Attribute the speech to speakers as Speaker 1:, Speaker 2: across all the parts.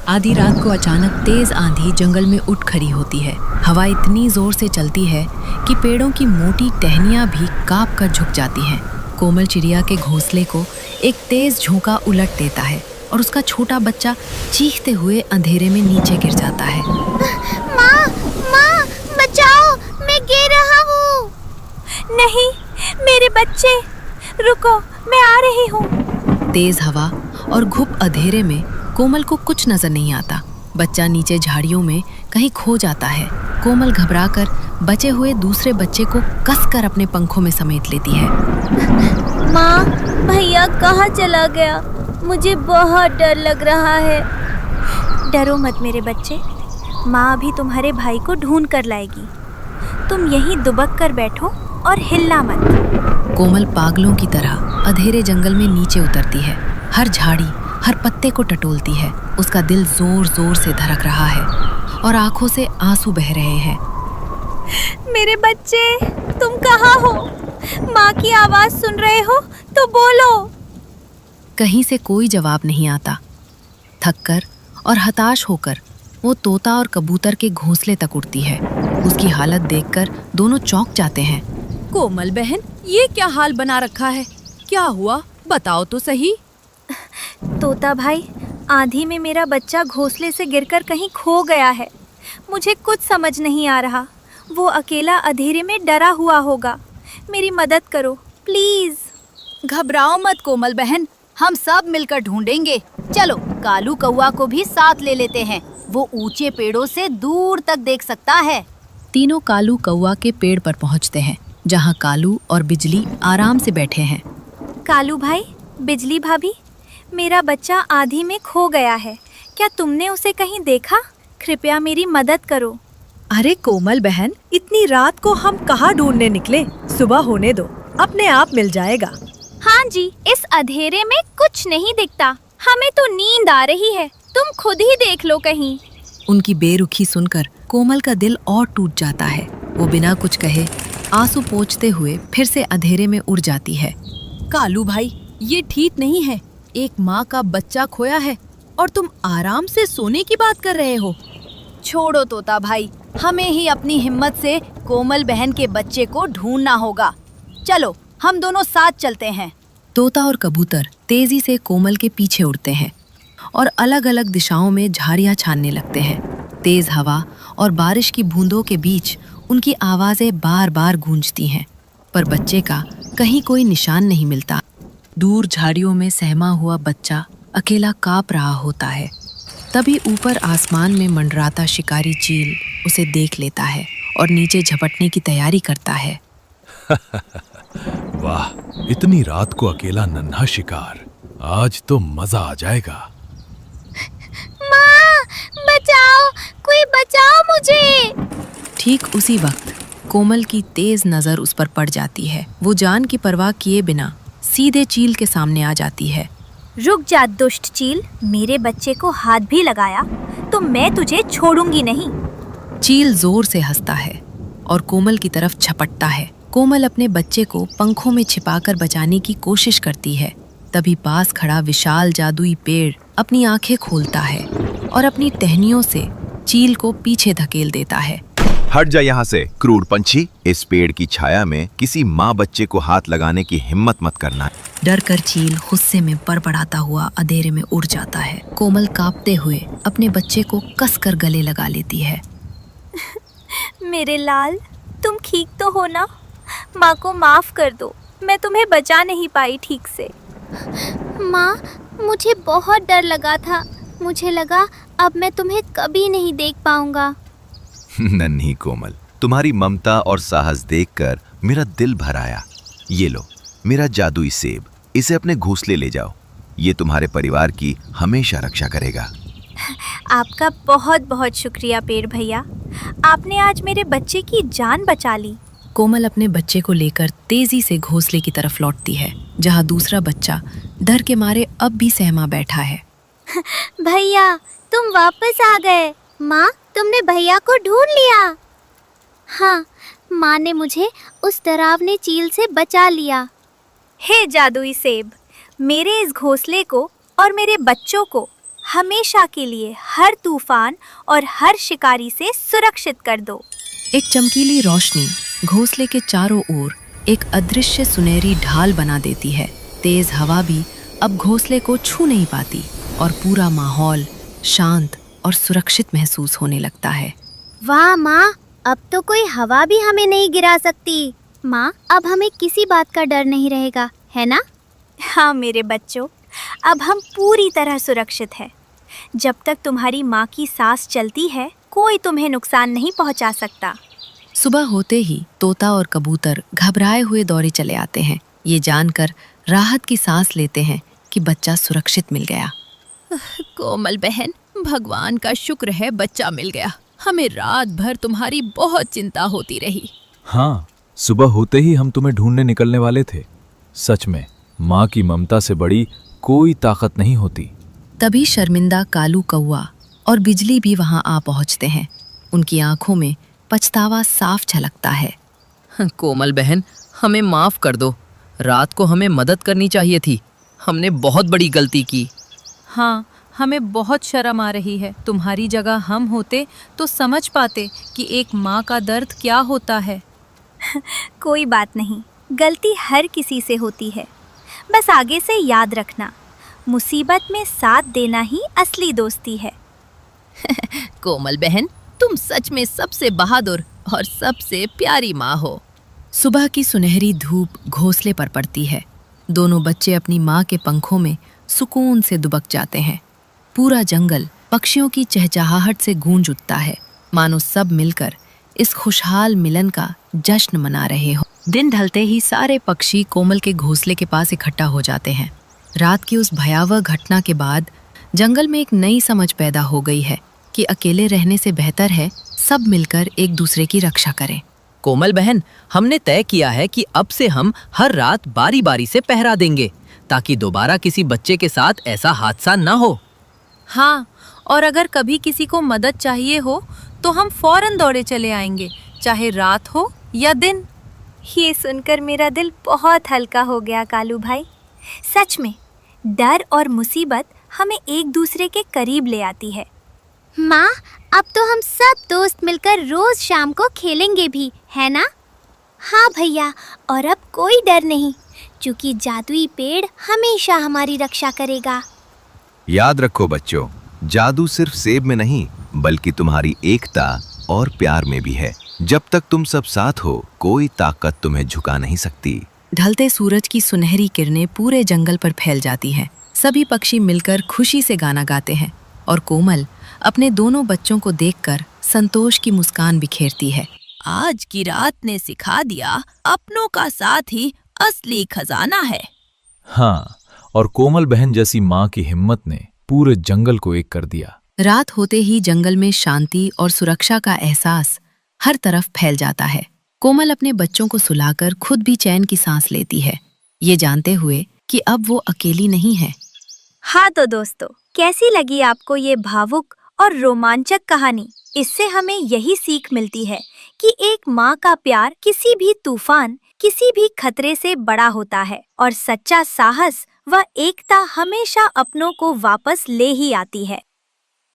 Speaker 1: आधी रात को अचानक तेज आंधी जंगल में उठ खड़ी होती है। हवा इतनी जोर से चलती है कि पेड़ों की मोटी टहनियां भी कांप कर झुक जाती हैं। कोमल चिड़िया के घोंसले को एक तेज झोंका उलट देता है और उसका छोटा बच्चा चीखते हुए अंधेरे में नीचे गिर जाता है।
Speaker 2: माँ, माँ, बचाओ, मैं गिर रहा हूँ।
Speaker 3: नहीं, मेरे बच्चे, रुको, मैं आ रही हूँ।
Speaker 1: तेज हवा और घुप अंधेरे में कोमल को कुछ नजर नहीं आता। बच्चा नीचे झाड़ियों में कहीं खो जाता है। कोमल घबराकर बचे हुए दूसरे बच्चे को कसकर अपने पंखों में समेट लेती है।
Speaker 3: माँ, भैया कहाँ चला गया? मुझे बहुत डर लग रहा है। डरो मत मेरे बच्चे, माँ अभी तुम्हारे भाई को ढूंढ कर लाएगी। तुम यहीं दुबक कर बैठो और हिलना मत।
Speaker 1: कोमल पागलों की तरह अंधेरे जंगल में नीचे उतरती है। हर झाड़ी, हर पत्ते को टटोलती है। उसका दिल जोर जोर से धड़क रहा है और आंखों से आंसू बह रहे हैं।
Speaker 3: मेरे बच्चे, तुम कहाँ हो? माँ की आवाज सुन रहे हो तो बोलो।
Speaker 1: कहीं से कोई जवाब नहीं आता। थककर और हताश होकर वो तोता और कबूतर के घोंसले तक उड़ती है। उसकी हालत देखकर दोनों चौंक जाते हैं।
Speaker 4: कोमल बहन, ये क्या हाल बना रखा है? क्या हुआ, बताओ तो सही।
Speaker 3: तोता भाई, आंधी में मेरा बच्चा घोंसले से गिरकर कहीं खो गया है। मुझे कुछ समझ नहीं आ रहा। वो अकेला अंधेरे में डरा हुआ होगा। मेरी मदद करो प्लीज।
Speaker 5: घबराओ मत कोमल बहन, हम सब मिलकर ढूंढेंगे। चलो, कालू कौवा को भी साथ ले लेते हैं। वो ऊंचे पेड़ों से दूर तक देख सकता है।
Speaker 1: तीनों कालू कौवा के पेड़ पर पहुंचते हैं, जहां कालू और बिजली आराम से बैठे हैं।
Speaker 3: कालू भाई, बिजली भाभी, मेरा बच्चा आंधी में खो गया है। क्या तुमने उसे कहीं देखा? कृपया मेरी मदद करो।
Speaker 6: अरे कोमल बहन, इतनी रात को हम कहाँ ढूंढने निकले? सुबह होने दो, अपने आप मिल जाएगा।
Speaker 3: हाँ जी, इस अंधेरे में कुछ नहीं दिखता। हमें तो नींद आ रही है। तुम खुद ही देख लो कहीं।
Speaker 1: उनकी बेरुखी सुनकर कोमल का दिल और टूट जाता है। वो बिना कुछ कहे आंसू पोंछते हुए फिर से अंधेरे में उड़ जाती है।
Speaker 4: कालू भाई, ये ठीक नहीं है। एक माँ का बच्चा खोया है और तुम आराम से सोने की बात कर रहे हो।
Speaker 5: छोड़ो तोता भाई, हमें ही अपनी हिम्मत से कोमल बहन के बच्चे को ढूंढना होगा। चलो, हम दोनों साथ चलते हैं।
Speaker 1: तोता और कबूतर तेजी से कोमल के पीछे उड़ते हैं और अलग अलग दिशाओं में झाड़ियां छानने लगते हैं। तेज हवा और बारिश की बूंदों के बीच उनकी आवाजें बार बार गूंजती हैं, पर बच्चे का कहीं कोई निशान नहीं मिलता। दूर झाड़ियों में सहमा हुआ बच्चा अकेला कांप रहा होता है। तभी ऊपर आसमान में मंडराता शिकारी चील उसे देख लेता है और नीचे झपटने की तैयारी करता है।
Speaker 7: वाह, इतनी रात को अकेला नन्हा शिकार, आज तो मजा आ जाएगा।
Speaker 2: माँ, बचाओ, कोई बचाओ मुझे।
Speaker 1: ठीक उसी वक्त कोमल की तेज नजर उस पर पड़ जाती है। वो जान की परवाह किए बिना सीधे चील के सामने आ जाती है।
Speaker 3: रुक जा दुष्ट चील, मेरे बच्चे को हाथ भी लगाया तो मैं तुझे छोड़ूंगी नहीं।
Speaker 1: चील जोर से हंसता है और कोमल की तरफ झपटता है। कोमल अपने बच्चे को पंखों में छिपाकर बचाने की कोशिश करती है। तभी पास खड़ा विशाल जादुई पेड़ अपनी आंखें खोलता है और अपनी टहनियों से चील को पीछे धकेल देता है।
Speaker 8: हट जा यहाँ से, क्रूर पंछी। इस पेड़ की छाया में किसी माँ बच्चे को हाथ लगाने की हिम्मत मत करना।
Speaker 1: डर कर चील गुस्से में बड़बड़ाता हुआ अंधेरे में उड़ जाता है। कोमल कांपते हुए अपने बच्चे को कसकर गले लगा लेती है।
Speaker 3: मेरे लाल, तुम ठीक तो हो ना? माँ को माफ कर दो, मैं तुम्हें बचा नहीं पाई ठीक से।
Speaker 2: माँ, मुझे बहुत डर लगा था। मुझे लगा अब मैं तुम्हें कभी नहीं देख पाऊंगा।
Speaker 8: नन्ही कोमल, तुम्हारी ममता और साहस देखकर मेरा दिल भर आया। ये लो, मेरा जादुई सेब, इसे अपने घोंसले ले जाओ। ये तुम्हारे परिवार की हमेशा रक्षा करेगा।
Speaker 3: आपका बहुत बहुत शुक्रिया पेड़ भैया, आपने आज मेरे बच्चे की जान बचा ली।
Speaker 1: कोमल अपने बच्चे को लेकर तेजी से घोंसले की तरफ लौटती है, जहां दूसरा बच्चा डर के मारे अब भी सहमा बैठा है।
Speaker 2: भैया, तुम वापस आ गए। माँ, तुमने भैया को ढूंढ लिया। हाँ, माँ ने मुझे उस डरावने चील से बचा लिया।
Speaker 3: हे जादुई सेब, मेरे इस घोंसले को और मेरे बच्चों को हमेशा के लिए हर तूफान और हर शिकारी से सुरक्षित कर दो।
Speaker 1: एक चमकीली रोशनी घोंसले के चारों ओर एक अदृश्य सुनहरी ढाल बना देती है। तेज हवा भी अब घोंसले को छू नहीं पाती और पूरा माहौल शांत और सुरक्षित महसूस होने लगता है।
Speaker 2: वाह माँ, अब तो कोई हवा भी हमें नहीं गिरा सकती। माँ, अब हमें किसी बात का डर नहीं रहेगा, है ना?
Speaker 3: हाँ मेरे बच्चों, अब हम पूरी तरह सुरक्षित हैं। जब तक तुम्हारी माँ की सांस चलती है, कोई तुम्हें नुकसान नहीं पहुँचा सकता।
Speaker 1: सुबह होते ही तोता और कबूतर घबराए हुए दौड़े चले आते हैं, ये जानकर राहत की सांस लेते हैं कि बच्चा सुरक्षित मिल गया।
Speaker 4: कोमल बहन, भगवान का शुक्र है बच्चा मिल गया। हमें रात भर तुम्हारी बहुत चिंता होती रही।
Speaker 7: हाँ, सुबह होते ही हम तुम्हें ढूंढने निकलने वाले थे। सच में माँ की ममता से बड़ी कोई ताकत नहीं होती।
Speaker 1: तभी शर्मिंदा कालू कौआ और बिजली भी वहां आ पहुंचते हैं। उनकी आंखों में पछतावा साफ झलकता है।
Speaker 9: कोमल बहन, हमें माफ कर दो। रात को हमें मदद करनी चाहिए थी। हमने बहुत बड़ी गलती की।
Speaker 4: हाँ, हमें बहुत शर्म आ रही है। तुम्हारी जगह हम होते तो समझ पाते कि एक माँ का दर्द क्या होता है।
Speaker 3: कोई बात नहीं, गलती हर किसी से होती है। बस आगे से याद रखना, मुसीबत में साथ देना ही असली दोस्ती है।
Speaker 4: कोमल बहन, तुम सच में सबसे बहादुर और सबसे प्यारी माँ हो।
Speaker 1: सुबह की सुनहरी धूप घोंसले पर पड़ती है। दोनों बच्चे अपनी माँ के पंखों में सुकून से दुबक जाते हैं। पूरा जंगल पक्षियों की चहचहाहट से गूंज उठता है, मानो सब मिलकर इस खुशहाल मिलन का जश्न मना रहे हो। दिन ढलते ही सारे पक्षी कोमल के घोंसले के पास इकट्ठा हो जाते हैं। रात की उस भयावह घटना के बाद जंगल में एक नई समझ पैदा हो गई है कि अकेले रहने से बेहतर है सब मिलकर एक दूसरे की रक्षा करें।
Speaker 9: कोमल बहन, हमने तय किया है कि अब से हम हर रात बारी बारी से पहरा देंगे, ताकि दोबारा किसी बच्चे के साथ ऐसा हादसा न हो।
Speaker 4: हाँ, और अगर कभी किसी को मदद चाहिए हो तो हम फौरन दौड़े चले आएंगे, चाहे रात हो या दिन।
Speaker 3: ये सुनकर मेरा दिल बहुत हल्का हो गया कालू भाई। सच में डर और मुसीबत हमें एक दूसरे के करीब ले आती है।
Speaker 2: माँ, अब तो हम सब दोस्त मिलकर रोज शाम को खेलेंगे भी, है ना? हाँ भैया, और अब कोई डर नहीं, क्योंकि जादुई पेड़ हमेशा हमारी रक्षा करेगा।
Speaker 8: याद रखो बच्चों, जादू सिर्फ सेब में नहीं बल्कि तुम्हारी एकता और प्यार में भी है। जब तक तुम सब साथ हो, कोई ताकत तुम्हें झुका नहीं सकती।
Speaker 1: ढलते सूरज की सुनहरी किरणें पूरे जंगल पर फैल जाती हैं। सभी पक्षी मिलकर खुशी से गाना गाते हैं और कोमल अपने दोनों बच्चों को देखकर संतोष की मुस्कान बिखेरती है।
Speaker 4: आज की रात ने सिखा दिया, अपनों का साथ ही असली खजाना है।
Speaker 7: हाँ, और कोमल बहन जैसी माँ की हिम्मत ने पूरे जंगल को एक कर दिया।
Speaker 1: रात होते ही जंगल में शांति और सुरक्षा का एहसास हर तरफ फैल जाता है। कोमल अपने बच्चों को सुलाकर खुद भी चैन की सांस लेती है, ये जानते हुए कि अब वो अकेली नहीं है।
Speaker 3: हाँ तो दोस्तों, कैसी लगी आपको ये भावुक और रोमांचक कहानी? इससे हमें यही सीख मिलती है कि एक माँ का प्यार किसी भी तूफान, किसी भी खतरे से बड़ा होता है और सच्चा साहस व एकता हमेशा अपनों को वापस ले ही आती है।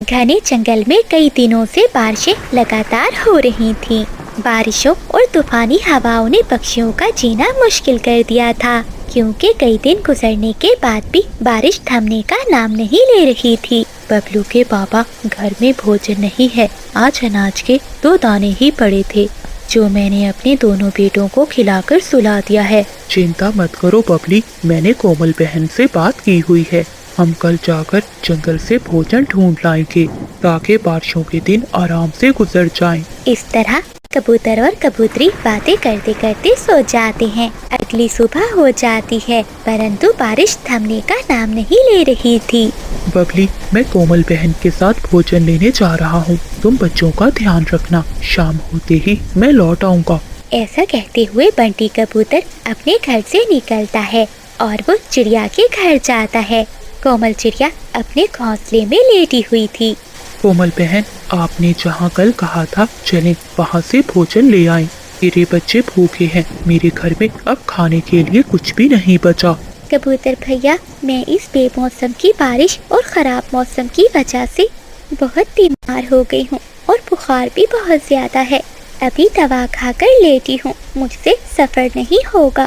Speaker 2: घने जंगल में कई दिनों से बारिशें लगातार हो रही थीं। बारिशों और तूफानी हवाओं ने पक्षियों का जीना मुश्किल कर दिया था, क्योंकि कई दिन गुजरने के बाद भी बारिश थमने का नाम नहीं ले रही थी।
Speaker 10: बबलू के पापा, घर में भोजन नहीं है। आज अनाज के 2 दाने ही पड़े थे, जो मैंने अपने दोनों बेटों को खिलाकर सुला दिया है।
Speaker 11: चिंता मत करो बबली, मैंने कोमल बहन से बात की हुई है। हम कल जाकर जंगल से भोजन ढूंढ लाएंगे, ताकि बारिशों के दिन आराम से गुजर जाएं।
Speaker 2: इस तरह कबूतर और कबूतरी बातें करते करते सो जाते हैं। अगली सुबह हो जाती है, परंतु बारिश थमने का नाम नहीं ले रही थी।
Speaker 11: बबली, मैं कोमल बहन के साथ भोजन लेने जा रहा हूँ। तुम बच्चों का ध्यान रखना, शाम होते ही मैं लौट आऊँगा।
Speaker 2: ऐसा कहते हुए बंटी कबूतर अपने घर से निकलता है और वो चिड़िया के घर जाता है। कोमल चिड़िया अपने घोंसले में लेटी हुई थी।
Speaker 11: कोमल बहन, आपने जहाँ कल कहा था चलें वहाँ से भोजन ले आएं। मेरे बच्चे भूखे हैं, मेरे घर में अब खाने के लिए कुछ भी नहीं बचा।
Speaker 2: कबूतर भैया, मैं इस बेमौसम की बारिश और ख़राब मौसम की वजह से बहुत बीमार हो गई हूँ और बुखार भी बहुत ज़्यादा है। अभी दवा खाकर लेटी हूँ, मुझसे सफ़र नहीं होगा।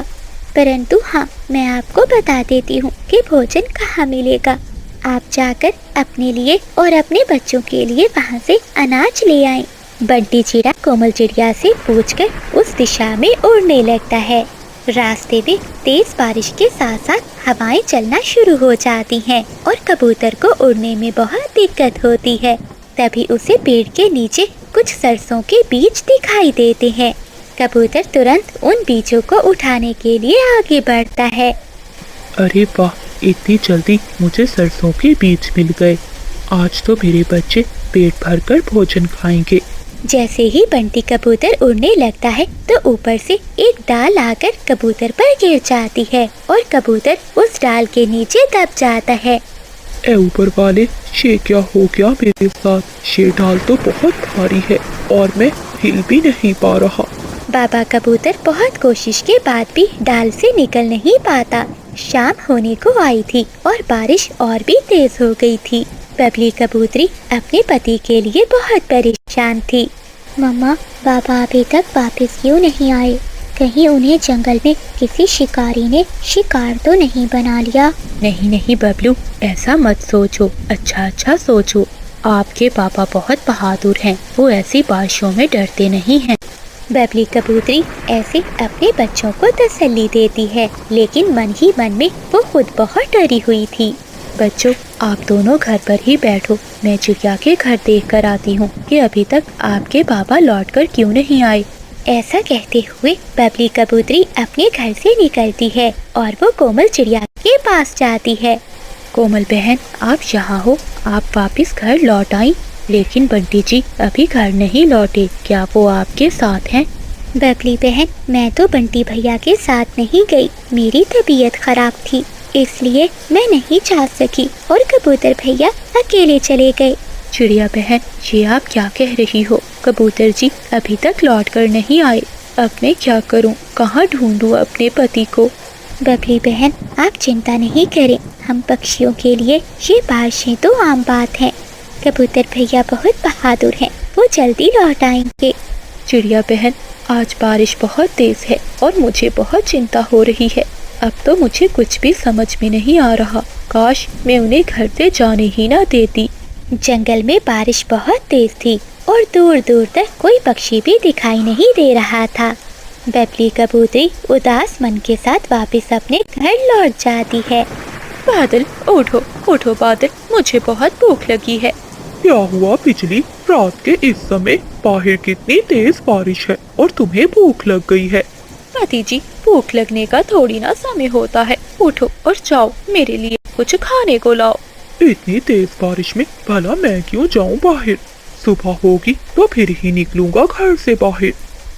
Speaker 2: परंतु हाँ, मैं आपको बता देती हूँ कि भोजन कहाँ मिलेगा। आप जाकर अपने लिए और अपने बच्चों के लिए वहाँ से अनाज ले आएं। बंटी चिड़ा कोमल चिड़िया से पूछकर उस दिशा में उड़ने लगता है। रास्ते में तेज बारिश के साथ साथ हवाएं चलना शुरू हो जाती हैं और कबूतर को उड़ने में बहुत दिक्कत होती है। तभी उसे पेड़ के नीचे कुछ सरसों के बीज दिखाई देते हैं। कबूतर तुरंत उन बीजों को उठाने के लिए आगे बढ़ता है।
Speaker 11: अरे वाह, इतनी जल्दी मुझे सरसों के बीज मिल गए। आज तो मेरे बच्चे पेट भरकर भोजन खाएंगे।
Speaker 2: जैसे ही बंटी कबूतर उड़ने लगता है तो ऊपर से एक डाल आकर कबूतर पर गिर जाती है और कबूतर उस डाल के नीचे दब जाता है।
Speaker 11: ए ऊपर वाले, ये क्या हो गया मेरे साथ? ये डाल तो बहुत भारी है और मैं हिल भी नहीं पा रहा।
Speaker 2: बाबा कबूतर बहुत कोशिश के बाद भी डाल से निकल नहीं पाता। शाम होने को आई थी और बारिश और भी तेज हो गई थी। बबली कबूतरी अपने पति के लिए बहुत परेशान थी। मम्मा, बाबा अभी तक वापस क्यों नहीं आए? कहीं उन्हें जंगल में किसी शिकारी ने शिकार तो नहीं बना लिया?
Speaker 10: नहीं नहीं बबलू, ऐसा मत सोचो, अच्छा सोचो। आपके पापा बहुत बहादुर हैं, वो ऐसी बारिशों में डरते नहीं हैं।
Speaker 2: बबली कबूतरी ऐसे अपने बच्चों को तसल्ली देती है, लेकिन मन ही मन में वो खुद बहुत डरी हुई थी।
Speaker 10: बच्चों, आप दोनों घर पर ही बैठो, मैं चिड़िया के घर देख कर आती हूँ कि अभी तक आपके पापा लौटकर क्यों नहीं आए।
Speaker 2: ऐसा कहते हुए बबली कबूतरी अपने घर से निकलती है और वो कोमल चिड़िया के पास जाती है।
Speaker 10: कोमल बहन, आप यहाँ हो, आप वापस घर लौट आई। लेकिन बंटी जी अभी घर नहीं लौटे, क्या वो आपके साथ हैं?
Speaker 2: बबली बहन, मैं तो बंटी भैया के साथ नहीं गई, मेरी तबीयत खराब थी, इसलिए मैं नहीं जा सकी और कबूतर भैया अकेले चले गए।
Speaker 10: चिड़िया बहन, ये आप क्या कह रही हो? कबूतर जी अभी तक लौट कर नहीं आए, अब मैं क्या करूं? कहाँ ढूंढूं अपने पति को?
Speaker 2: बबली बहन, आप चिंता नहीं करें, हम पक्षियों के लिए ये बारिशें तो आम बात है। कबूतर भैया बहुत बहादुर हैं, वो जल्दी लौट आएंगे।
Speaker 10: चिड़िया बहन, आज बारिश बहुत तेज है और मुझे बहुत चिंता हो रही है। अब तो मुझे कुछ भी समझ में नहीं आ रहा, काश मैं उन्हें घर से जाने ही ना देती।
Speaker 2: जंगल में बारिश बहुत तेज थी और दूर दूर तक कोई पक्षी भी दिखाई नहीं दे रहा था। बबली कबूतरी उदास मन के साथ वापस अपने घर लौट जाती है।
Speaker 10: बादल, उठो उठो बादल, मुझे बहुत भूख लगी है।
Speaker 11: क्या हुआ बिजली? रात के इस समय बाहर कितनी तेज बारिश है और तुम्हें भूख लग गई है?
Speaker 10: पति जी, भूख लगने का थोड़ी ना समय होता है, उठो और जाओ मेरे लिए कुछ खाने को लाओ।
Speaker 11: इतनी तेज बारिश में भला मैं क्यों जाऊं बाहर? सुबह होगी तो फिर ही निकलूंगा घर से बाहर।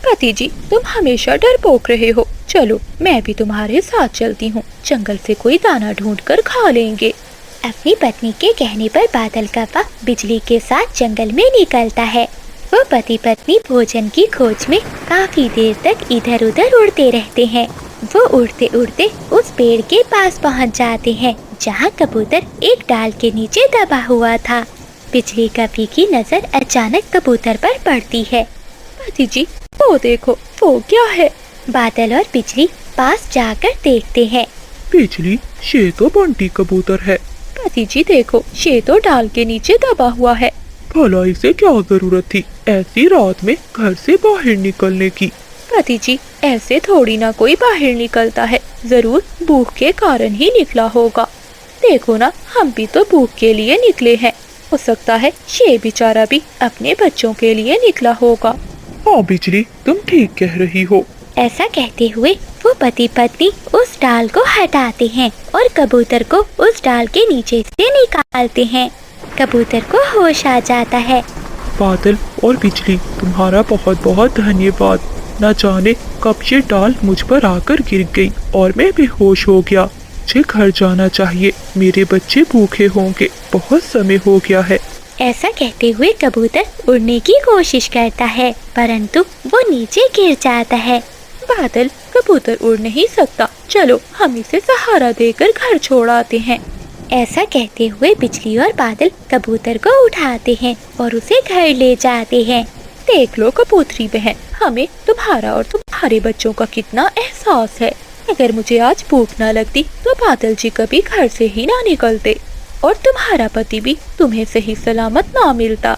Speaker 10: पति जी, तुम हमेशा डरपोक रहे हो, चलो मैं भी तुम्हारे साथ चलती हूँ, जंगल से कोई दाना ढूंढकर खा लेंगे।
Speaker 2: अपनी पत्नी के कहने पर बादल कौवा बिजली के साथ जंगल में निकलता है। वो पति पत्नी भोजन की खोज में काफी देर तक इधर उधर उड़ते रहते हैं। वो उड़ते उड़ते उस पेड़ के पास पहुंच जाते हैं जहां कबूतर एक डाल के नीचे दबा हुआ था। बिजली कवि की नजर अचानक कबूतर पर पड़ती है।
Speaker 10: पति जी, वो देखो, वो क्या है?
Speaker 2: बादल और बिजली पास जाकर देखते हैं।
Speaker 11: बिजली, ये तो बंटी कबूतर है।
Speaker 10: पति जी देखो, ये तो डाल के नीचे दबा हुआ है।
Speaker 11: भला इसे क्या जरूरत थी ऐसी रात में घर से बाहर निकलने की?
Speaker 10: पति जी, ऐसे थोड़ी ना कोई बाहर निकलता है, जरूर भूख के कारण ही निकला होगा। देखो ना, हम भी तो भूख के लिए निकले हैं, हो सकता है ये बेचारा भी अपने बच्चों के लिए निकला होगा।
Speaker 11: हाँ बिजली, तुम ठीक कह रही हो।
Speaker 2: ऐसा कहते हुए वो पति पत्नी उस डाल को हटाते हैं और कबूतर को उस डाल के नीचे से निकालते हैं। कबूतर को होश आ जाता है।
Speaker 11: बादल और बिजली, तुम्हारा बहुत बहुत धन्यवाद। न जाने कब ये डाल मुझ पर आकर गिर गई और मैं बेहोश हो गया। मुझे घर जाना चाहिए, मेरे बच्चे भूखे होंगे, बहुत समय हो गया है।
Speaker 2: ऐसा कहते हुए कबूतर उड़ने की कोशिश करता है, परंतु वो नीचे गिर जाता है।
Speaker 10: बादल, कबूतर उड़ नहीं सकता, चलो हम इसे सहारा देकर घर छोड़ आते हैं।
Speaker 2: ऐसा कहते हुए बिजली और बादल कबूतर को उठाते हैं और उसे घर ले जाते हैं।
Speaker 10: देख लो कबूतरी बहन, हमें तुम्हारा और तुम्हारे बच्चों का कितना एहसास है। अगर मुझे आज भूख न लगती तो बादल जी कभी घर से ही ना निकलते और तुम्हारा पति भी तुम्हें सही सलामत ना मिलता।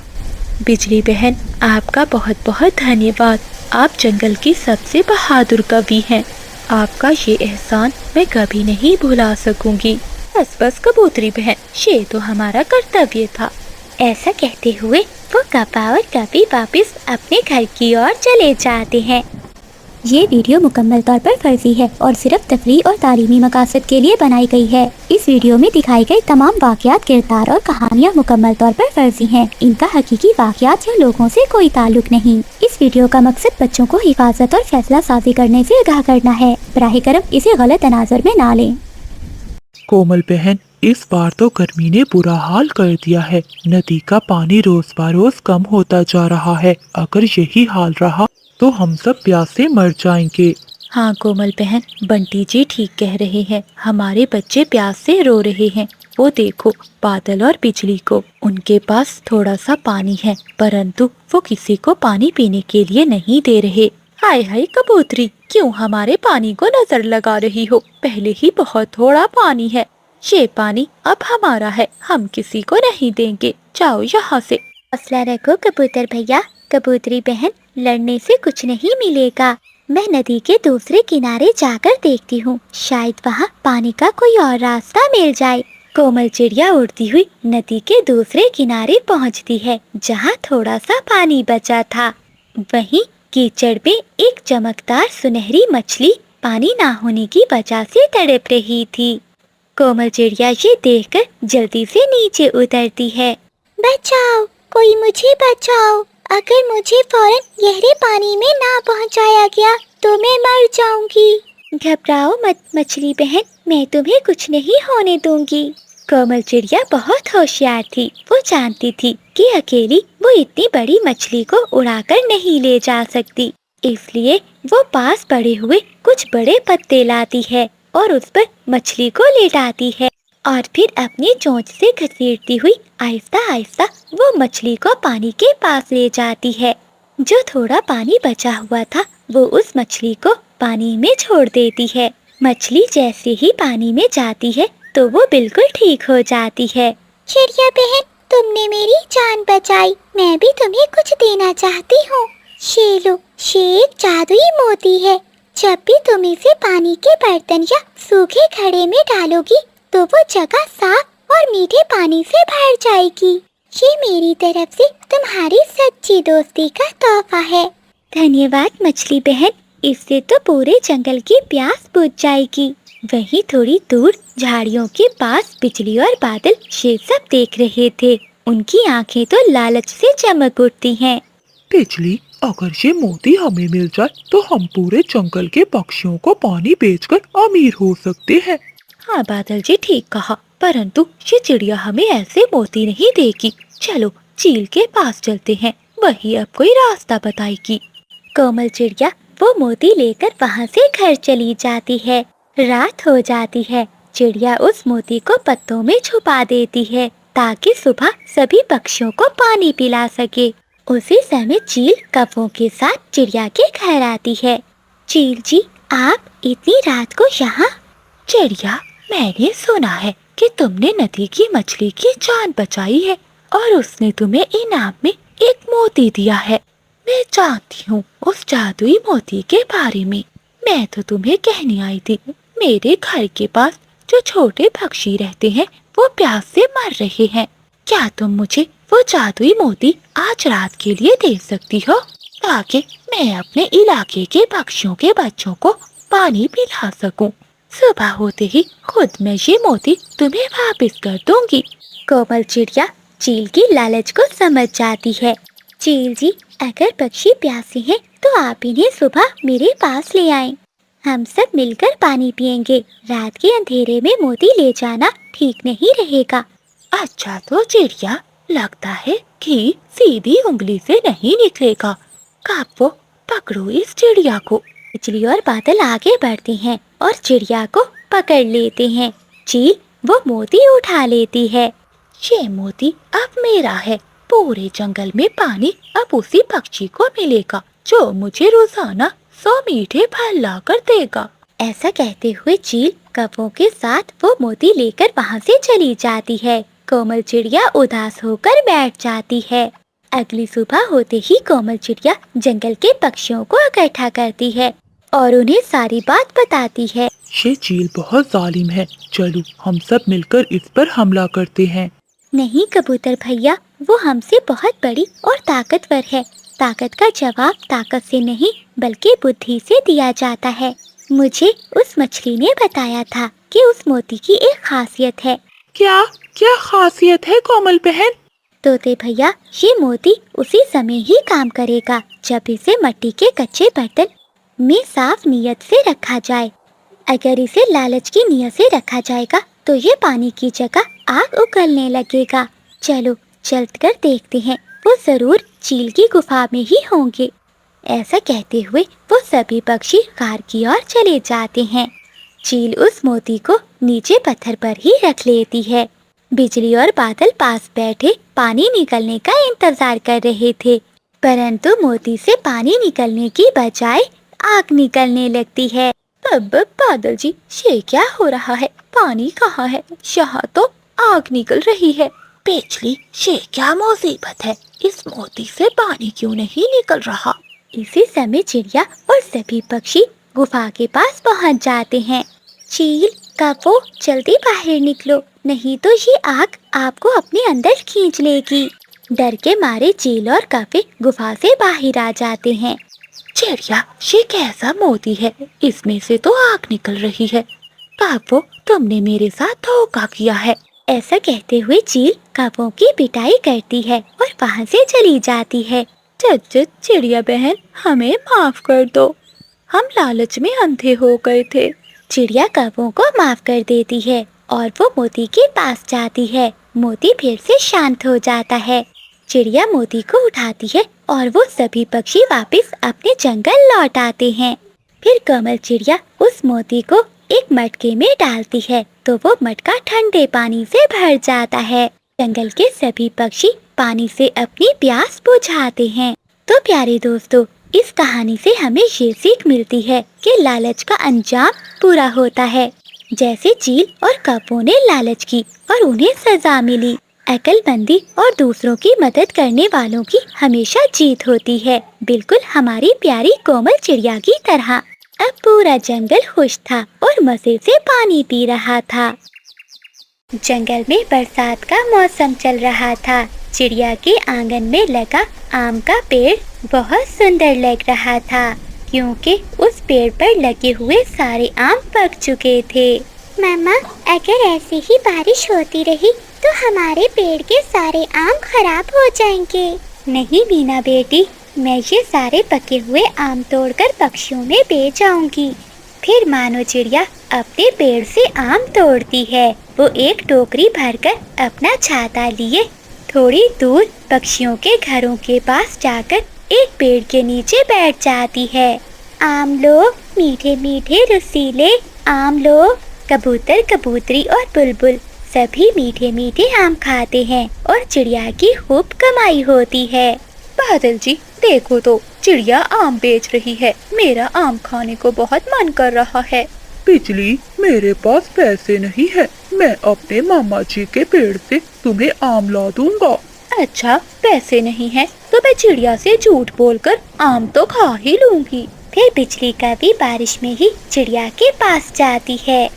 Speaker 10: बिजली बहन, आपका बहुत बहुत धन्यवाद। आप जंगल की सबसे बहादुर कवि हैं। आपका ये एहसान मैं कभी नहीं भुला सकूंगी। बस बस कबूतरी बहन, ये तो हमारा कर्तव्य था।
Speaker 2: ऐसा कहते हुए वो कपा और कपी वापस अपने घर की ओर चले जाते हैं। ये वीडियो मुकम्मल तौर पर फर्जी है और सिर्फ तफरीह और तालीमी मकासद के लिए बनाई गई है। इस वीडियो में दिखाई गई तमाम वाक़यात, किरदार और कहानियाँ मुकम्मल तौर पर फर्जी हैं। इनका हकीकी वाक़यात या लोगों से कोई ताल्लुक नहीं। इस वीडियो का मकसद बच्चों को हिफाजत और फैसला साजी करने से आगाह करना है। बराह करम इसे गलत तनाज़ुर में ना लें।
Speaker 11: कोमल बहन, इस बार तो गर्मी ने बुरा हाल कर दिया है। नदी का पानी रोज बरोज कम होता जा रहा है। अगर यही हाल रहा तो हम सब प्यास से मर जाएंगे।
Speaker 10: हाँ कोमल बहन, बंटी जी ठीक कह रहे हैं। हमारे बच्चे प्यास से रो रहे हैं। वो देखो बादल और बिजली को, उनके पास थोड़ा सा पानी है परंतु वो किसी को पानी पीने के लिए नहीं दे रहे। हाय हाय कबूतरी, क्यों हमारे पानी को नजर लगा रही हो? पहले ही बहुत थोड़ा पानी है। ये पानी अब हमारा है, हम किसी को नहीं देंगे। जाओ यहाँ से।
Speaker 2: हौसला रखो कबूतर भैया, कबूतरी बहन, लड़ने से कुछ नहीं मिलेगा। मैं नदी के दूसरे किनारे जाकर देखती हूँ, शायद वहाँ पानी का कोई और रास्ता मिल जाए। कोमल चिड़िया उड़ती हुई नदी के दूसरे किनारे पहुँचती है जहाँ थोड़ा सा पानी बचा था। वहीं कीचड़ में एक चमकदार सुनहरी मछली पानी ना होने की वजह से तड़प रही थी। कोमल चिड़िया ये देखकर जल्दी से नीचे उतरती है।
Speaker 12: बचाओ, कोई मुझे बचाओ। अगर मुझे फौरन गहरे पानी में ना पहुंचाया गया तो मैं मर जाऊंगी।
Speaker 2: घबराओ मत मछली बहन, मैं तुम्हें कुछ नहीं होने दूंगी। कोमल चिड़िया बहुत होशियार थी। वो जानती थी कि अकेली वो इतनी बड़ी मछली को उड़ाकर नहीं ले जा सकती, इसलिए वो पास पड़े हुए कुछ बड़े पत्ते लाती है और उस पर मछली को लेटाती है और फिर अपनी चोंच से घसीटती हुई आहिस्ता आहिस्ता वो मछली को पानी के पास ले जाती है। जो थोड़ा पानी बचा हुआ था वो उस मछली को पानी में छोड़ देती है। मछली जैसे ही पानी में जाती है तो वो बिल्कुल ठीक हो जाती है।
Speaker 12: चिड़िया बहन, तुमने मेरी जान बचाई, मैं भी तुम्हें कुछ देना चाहती हूँ। ये लो, ये एक जादुई मोती है। जब भी तुम इसे पानी के बर्तन या सूखे घड़े में डालोगी तो वो जगह साफ और मीठे पानी से भर जाएगी। ये मेरी तरफ से तुम्हारी सच्ची दोस्ती का तोहफा है।
Speaker 2: धन्यवाद मछली बहन, इससे तो पूरे जंगल की प्यास बुझ जाएगी। वहीं थोड़ी दूर झाड़ियों के पास बिजली और बादल ये सब देख रहे थे। उनकी आंखें तो लालच से चमक उठती हैं।
Speaker 11: बिजली, अगर ये मोती हमें मिल जाए तो हम पूरे जंगल के पक्षियों को पानी बेचकर अमीर हो सकते हैं।
Speaker 10: हाँ बादल जी ठीक कहा, परंतु ये चिड़िया हमें ऐसे मोती नहीं देगी। चलो चील के पास चलते हैं, वही अब कोई रास्ता बताएगी।
Speaker 2: कोमल चिड़िया वो मोती लेकर वहाँ से घर चली जाती है। रात हो जाती है। चिड़िया उस मोती को पत्तों में छुपा देती है ताकि सुबह सभी पक्षियों को पानी पिला सके। उसी समय चील कौवों के साथ चिड़िया के घर आती है। चील जी, आप इतनी रात को यहाँ?
Speaker 10: चिड़िया, मैंने सुना है कि तुमने नदी की मछली की जान बचाई है और उसने तुम्हें इनाम में एक मोती दिया है। मैं जानती हूँ उस जादुई मोती के बारे में। मैं तो तुम्हें कहने आई थी, मेरे घर के पास जो छोटे पक्षी रहते हैं वो प्यास से मर रहे हैं। क्या तुम मुझे वो जादुई मोती आज रात के लिए दे सकती हो ताकि मैं अपने इलाके के पक्षियों के बच्चों को पानी पिला सकूं? सुबह होते ही खुद मैं ये मोती तुम्हें वापस कर दूंगी।
Speaker 2: कोमल चिड़िया चील की लालच को समझ जाती है। चील जी, अगर पक्षी प्यासे हैं तो आप इन्हें सुबह मेरे पास ले आएं। हम सब मिलकर पानी पिएंगे। रात के अंधेरे में मोती ले जाना ठीक नहीं रहेगा।
Speaker 10: अच्छा तो चिड़िया, लगता है कि सीधी उंगली से नहीं निकलेगा। कापो, पकड़ो इस चिड़िया को।
Speaker 2: बिजली और बादल आगे बढ़ते हैं और चिड़िया को पकड़ लेते हैं। चील वो मोती उठा लेती है।
Speaker 10: ये मोती अब मेरा है। पूरे जंगल में पानी अब उसी पक्षी को मिलेगा जो मुझे रोजाना 100 मीठे फल लाकर देगा।
Speaker 2: ऐसा कहते हुए चील कौवों के साथ वो मोती लेकर वहाँ से चली जाती है। कोमल चिड़िया उदास होकर बैठ जाती है। अगली सुबह होते ही कोमल चिड़िया जंगल के पक्षियों को इकट्ठा करती है और उन्हें सारी बात बताती है।
Speaker 11: ये चील बहुत जालिम है, चलो हम सब मिलकर इस पर हमला करते हैं।
Speaker 2: नहीं कबूतर भैया, वो हमसे बहुत बड़ी और ताकतवर है। ताकत का जवाब ताकत से नहीं बल्कि बुद्धि से दिया जाता है। मुझे उस मछली ने बताया था कि उस मोती की एक खासियत है।
Speaker 11: क्या क्या खासियत है कोमल बहन?
Speaker 2: तोते भैया, ये मोती उसी समय ही काम करेगा जब इसे मिट्टी के कच्चे बर्तन में साफ नीयत से रखा जाए। अगर इसे लालच की नीयत से रखा जाएगा तो ये पानी की जगह आग उगलने लगेगा। चलो चलकर देखते हैं, वो जरूर चील की गुफा में ही होंगे। ऐसा कहते हुए वो सभी पक्षी गार की ओर चले जाते हैं। चील उस मोती को नीचे पत्थर पर ही रख लेती है। बिजली और बादल पास बैठे पानी निकलने का इंतजार कर रहे थे, परंतु मोती से पानी निकलने की बजाय आग निकलने लगती है।
Speaker 10: अब बादल जी, ये क्या हो रहा है? पानी कहाँ है? यहाँ तो आग निकल रही है। बिजली, ये क्या मुसीबत है? इस मोती से पानी क्यों नहीं निकल रहा?
Speaker 2: इसी समय चिड़िया और सभी पक्षी गुफा के पास पहुंच जाते हैं। चील, कौवों, जल्दी बाहर निकलो, नहीं तो ये आग आपको अपने अंदर खींच लेगी। डर के मारे चील और कौवे गुफा से बाहर आ जाते हैं।
Speaker 10: चिड़िया, ये कैसा मोती है? इसमें से तो आग निकल रही है। कौवों, तुमने मेरे साथ धोखा किया है।
Speaker 2: ऐसा कहते हुए चील कौवों की पिटाई करती है और वहाँ से चली जाती है।
Speaker 10: चिड़िया बहन, हमें माफ कर दो, हम लालच में अंधे हो गए थे।
Speaker 2: चिड़िया कौवों को माफ कर देती है और वो मोती के पास जाती है। मोती फिर से शांत हो जाता है। चिड़िया मोती को उठाती है और वो सभी पक्षी वापस अपने जंगल लौट आते हैं। फिर कोमल चिड़िया उस मोती को एक मटके में डालती है तो वो मटका ठंडे पानी से भर जाता है। जंगल के सभी पक्षी पानी से अपनी प्यास बुझाते हैं। तो प्यारे दोस्तों, इस कहानी से हमें ये सीख मिलती है कि लालच का अंजाम बुरा होता है। जैसे चील और कौवों ने लालच की और उन्हें सजा मिली। अक्लमंदी और दूसरों की मदद करने वालों की हमेशा जीत होती है, बिल्कुल हमारी प्यारी कोमल चिड़िया की तरह। अब पूरा जंगल खुश था और मजे से पानी पी रहा था। जंगल में बरसात का मौसम चल रहा था। चिड़िया के आंगन में लगा आम का पेड़ बहुत सुंदर लग रहा था, क्योंकि उस पेड़ पर लगे हुए सारे आम पक चुके थे।
Speaker 12: मामा, अगर ऐसी ही बारिश होती रही तो हमारे पेड़ के सारे आम खराब हो जाएंगे।
Speaker 2: नहीं मीना बेटी, मैं ये सारे पके हुए आम तोड़कर पक्षियों में बेच आऊंगी। फिर मानो चिड़िया अपने पेड़ से आम तोड़ती है। वो एक टोकरी भरकर अपना छाता लिए थोड़ी दूर पक्षियों के घरों के पास जाकर एक पेड़ के नीचे बैठ जाती है। आम लो मीठे मीठे रसीले आम लो। कबूतर, कबूतरी और बुलबुल सभी मीठे मीठे आम खाते हैं और चिड़िया की खूब कमाई होती है।
Speaker 10: बादल जी, देखो तो चिड़िया आम बेच रही है। मेरा आम खाने को बहुत मन कर रहा है।
Speaker 11: बिजली, मेरे पास पैसे नहीं है, मैं अपने मामा जी के पेड़ से तुम्हें आम ला दूंगा।
Speaker 10: अच्छा, पैसे नहीं है तो मैं चिड़िया से झूठ बोलकर आम तो खा ही लूंगी।
Speaker 2: फिर बिजली कभी बारिश में ही चिड़िया के पास जाती है।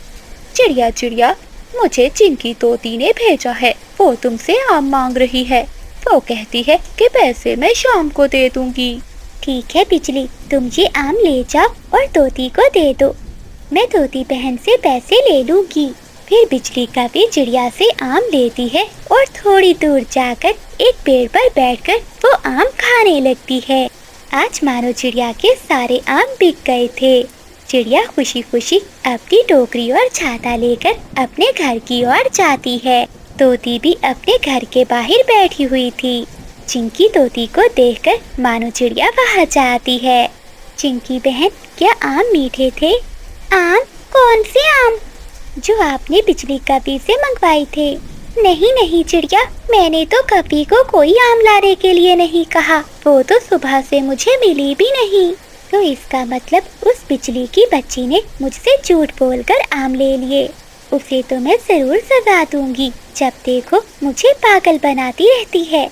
Speaker 10: चिड़िया चिड़िया, मुझे चिंकी तोती ने भेजा है, वो तुमसे आम मांग रही है। वो कहती है कि पैसे मैं शाम को दे दूंगी।
Speaker 2: ठीक है बिजली, तुम ये आम ले जाओ और तोती को दे दो, मैं तोती बहन से पैसे ले लूंगी। फिर बिजली कभी चिड़िया से आम लेती है और थोड़ी दूर जाकर एक पेड़ पर बैठकर वो आम खाने लगती है। आज मानो चिड़िया के सारे आम बिक गए थे। चिड़िया खुशी खुशी अपनी टोकरी और छाता लेकर अपने घर की ओर जाती है। तोती भी अपने घर के बाहर बैठी हुई थी। चिंकी तोती को देखकर मानो चिड़िया वहाँ जाती है। चिंकी बहन, क्या आम मीठे थे? आम? कौन से आम? जो आपने बिजली कपी से मंगवाए थे। नहीं नहीं चिड़िया, मैंने तो कपी को कोई आम लाने के लिए नहीं कहा। वो तो सुबह से मुझे मिली भी नहीं। तो इसका मतलब उस बिजली की बच्ची ने मुझसे झूठ बोलकर आम ले लिए। उसे तो मैं जरूर सजा दूंगी। जब देखो मुझे पागल बनाती रहती है।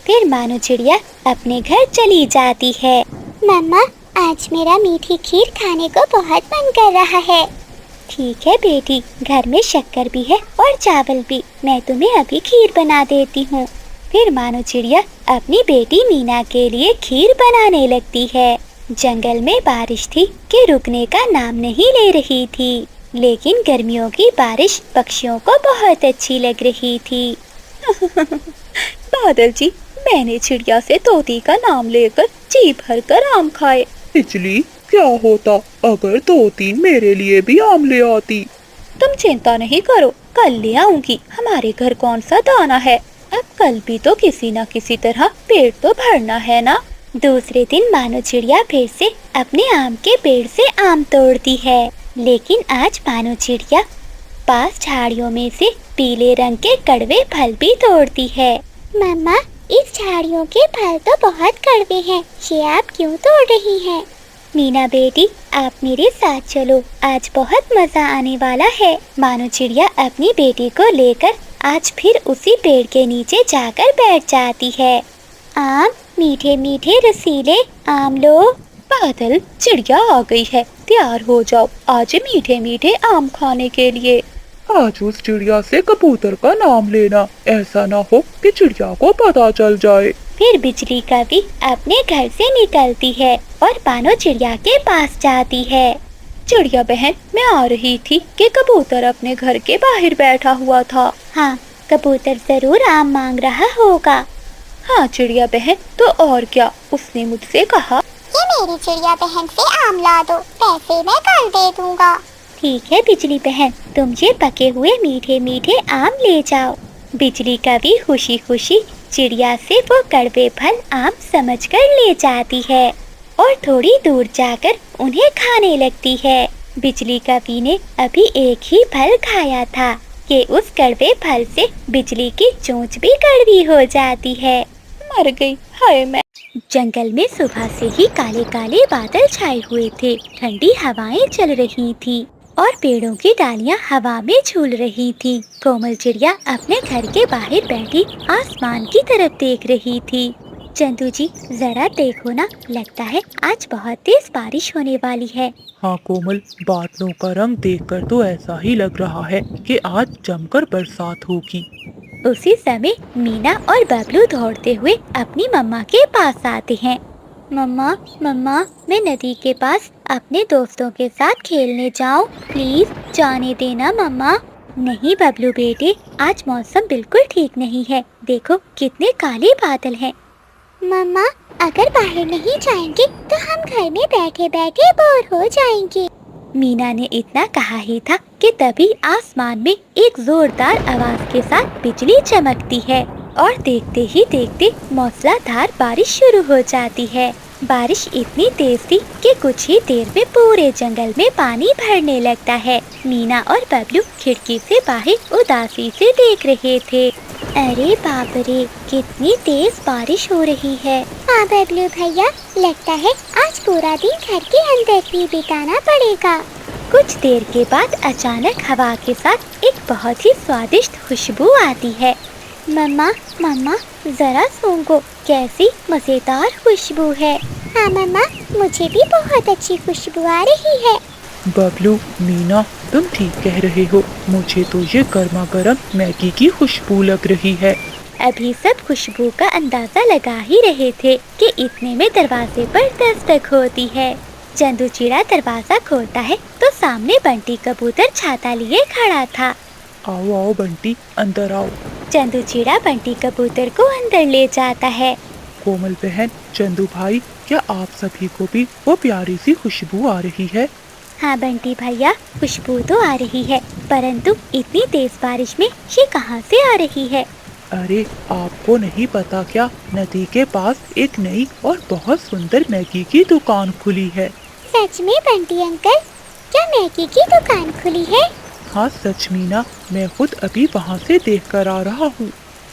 Speaker 2: फिर मानो चिड़िया अपने घर चली जाती है।
Speaker 12: मम्मा, आज मेरा मीठी खीर खाने को बहुत मन कर रहा है।
Speaker 2: ठीक है बेटी, घर में शक्कर भी है और चावल भी। मैं तुम्हें अभी खीर बना देती हूँ। फिर मानो चिड़िया अपनी बेटी मीना के लिए खीर बनाने लगती है। जंगल में बारिश थी कि रुकने का नाम नहीं ले रही थी, लेकिन गर्मियों की बारिश पक्षियों को बहुत अच्छी लग रही थी।
Speaker 10: बादल जी, मैंने चिड़िया से तोती का नाम लेकर जी भर कर आम खाए।
Speaker 11: बिजली, क्या होता अगर 2-3 मेरे लिए भी आम ले आती?
Speaker 10: तुम चिंता नहीं करो, कल ले आऊंगी। हमारे घर कौन सा दाना है। अब कल भी तो किसी न किसी तरह पेट तो भरना है ना।
Speaker 2: दूसरे दिन मानो चिड़िया फिर से अपने आम के पेड़ से आम तोड़ती है, लेकिन आज मानो चिड़िया पास झाड़ियों में से पीले रंग के कड़वे फल भी तोड़ती है।
Speaker 12: मम्मा, इस झाड़ियों के फल तो बहुत कड़वे हैं। ये आप क्यों तोड़ रही हैं?
Speaker 2: मीना बेटी, आप मेरे साथ चलो, आज बहुत मजा आने वाला है। मानो चिड़िया अपनी बेटी को लेकर आज फिर उसी पेड़ के नीचे जाकर बैठ जाती है। आम, मीठे मीठे रसीले आम लो।
Speaker 10: बादल, चिड़िया आ गई है, तैयार हो जाओ आज मीठे मीठे आम खाने के लिए।
Speaker 11: आज उस चिड़िया से कबूतर का नाम लेना, ऐसा ना हो कि चिड़िया को पता चल जाए।
Speaker 2: फिर बिजली कभी अपने घर से निकलती है और मानो चिड़िया के पास जाती है।
Speaker 10: चिड़िया बहन, मैं आ रही थी कि कबूतर अपने घर के बाहर बैठा हुआ था।
Speaker 2: हाँ, कबूतर जरूर आम मांग रहा होगा।
Speaker 10: हाँ चिड़िया बहन, तो और क्या। उसने मुझसे कहा,
Speaker 12: ये मेरी चिड़िया बहन से आम ला दो, पैसे मैं कल दे दूंगा।
Speaker 2: ठीक है बिजली बहन, तुम ये पके हुए मीठे मीठे आम ले जाओ। बिजली कभी खुशी खुशी चिड़िया से वो कड़वे फल आम समझकर ले जाती है और थोड़ी दूर जाकर उन्हें खाने लगती है। बिजली कभी ने अभी एक ही फल खाया था कि उस कड़वे फल से बिजली की चोंच भी कड़वी हो जाती है।
Speaker 10: मर गई, हाय मैं।
Speaker 2: जंगल में सुबह से ही काले काले बादल छाए हुए थे। ठंडी हवाएं चल रही थी और पेड़ों की डालियां हवा में झूल रही थी। कोमल चिड़िया अपने घर के बाहर बैठी आसमान की तरफ देख रही थी। चंदू जी, जरा देखो ना, लगता है आज बहुत तेज बारिश होने वाली है।
Speaker 11: हाँ कोमल, बादलों का रंग देखकर तो ऐसा ही लग रहा है कि आज जमकर बरसात होगी।
Speaker 2: उसी समय मीना और बबलू दौड़ते हुए अपनी मम्मा के पास आते हैं। मम्मा, मम्मा, मैं नदी के पास अपने दोस्तों के साथ खेलने जाऊं? प्लीज जाने देना मम्मा। नहीं बबलू बेटे, आज मौसम बिल्कुल ठीक नहीं है। देखो कितने काले बादल हैं।
Speaker 12: मम्मा, अगर बाहर नहीं जाएंगे तो हम घर में बैठे बैठे बोर हो जाएंगे।
Speaker 2: मीना ने इतना कहा ही था कि तभी आसमान में एक जोरदार आवाज के साथ बिजली चमकती है और देखते ही देखते मूसलाधार बारिश शुरू हो जाती है। बारिश इतनी तेज थी कि कुछ ही देर में पूरे जंगल में पानी भरने लगता है। मीना और बबलू खिड़की से बाहर उदासी से देख रहे थे।
Speaker 12: अरे बाप रे, कितनी तेज बारिश हो रही है। हाँ बबलू भैया, लगता है आज पूरा दिन घर के अंदर ही बिताना पड़ेगा।
Speaker 2: कुछ देर के बाद अचानक हवा के साथ एक बहुत ही स्वादिष्ट खुशबू आती है।
Speaker 12: मम्मा, मम्मा, जरा सूंघो, कैसी मजेदार खुशबू है। हाँ मम्मा, मुझे भी बहुत अच्छी खुशबू आ रही है।
Speaker 11: बबलू, मीना, तुम ठीक कह रहे हो। मुझे तो ये गर्मा गर्म मैगी की खुशबू लग रही है।
Speaker 2: अभी सब खुशबू का अंदाजा लगा ही रहे थे कि इतने में दरवाजे पर दस्तक होती है। चंदू चिड़ा दरवाजा खोलता है तो सामने बंटी कबूतर छाता लिए खड़ा था।
Speaker 11: आओ आओ बंटी, अंदर आओ।
Speaker 2: चंदू चिड़ा बंटी कबूतर को अंदर ले जाता है।
Speaker 11: कोमल बहन, चंदू भाई, क्या आप सभी को भी वो प्यारी सी खुशबू आ रही है?
Speaker 2: हाँ बंटी भैया, खुशबू तो आ रही है, परंतु इतनी तेज बारिश में ये कहाँ से आ रही है?
Speaker 11: अरे आपको नहीं पता क्या, नदी के पास एक नई और बहुत सुंदर मैगी की दुकान खुली है।
Speaker 12: सच में बंटी अंकल, क्या मैगी की दुकान खुली है?
Speaker 11: हाँ सच मीना, मैं खुद अभी वहाँ से देख कर आ रहा हूँ।